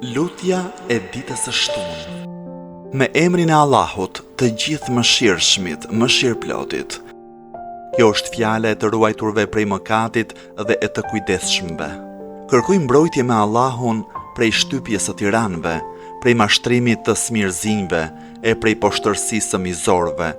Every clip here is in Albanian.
Lutja e ditës së shtunë. Me emrin e Allahut, të gjithë mëshirshmit, mëshirplotit. Kjo është fjala e të ruajturve prej mëkatit dhe e të kujdesshmëve. Kërkoj mbrojtje me Allahun prej shtypjes së tiranëve, prej mashtrimit të smirëzinjve e prej poshtërsisë së mizorëve.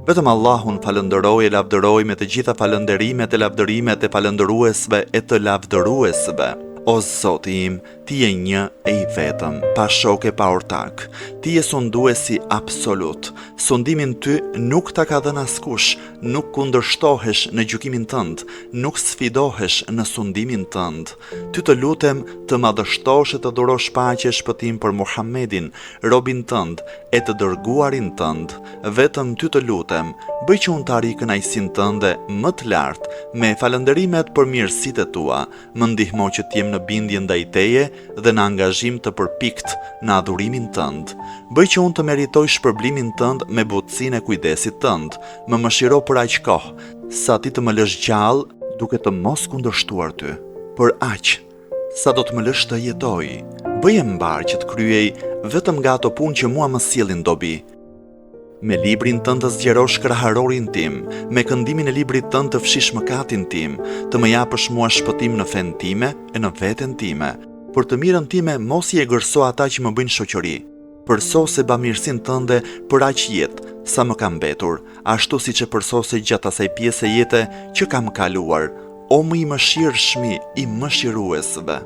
Vetëm Allahun falënderoj e lavdëroj me të gjitha falënderimet e lavdërimet e falëndëruesve e të lavdëruesve. O Zoti im, ti je një e i vetëm, pa shoke pa ortak. Ti je sunduesi absolut. Sundimin ty nuk ta ka dhënë askush, nuk kundërshtohesh në gjykimin tënd, nuk sfidohesh në sundimin tënd. Ty të lutem të madhështosh e të dhurosh paqe e shpëtim për Muhammedin, robin tënd e të dërguarin tënd. Vetëm ty të lutem, bëj që unë të arri kënaqësinë tënde më të lartë, me falënderimet për mirësitë tua, më ndihmo që t'jem në bindje ndaj teje dhe në angazhim të përpikt në adhurimin tënd. Bëj që unë të meritoj shpërblimin tënd me butësinë e kujdesit tënd. Më mëshiro për aq kohë, sa ti të më lësh gjallë duke të mos kundërshtuar ty. Për aq, sa do të më lësh të jetoj. Bëje mbar që të kryej vetëm nga ato punë që mua më sjellin dobi. Me librin tënd të zgjerosh kraharorin tim, me këndimin e librit tënd të fshish mëkatin tim, të më japësh mua shpëtim në fen time e në veten time. Për të mirën time mos i e gërso ata që më bëjnë shoqëri. Përsose bamirësinë tënde për aq jetë sa më ka mbetur, ashtu siç e përsose gjatë asaj pjese jete që kam kaluar, o më i mëshirshmi i mëshiruesve.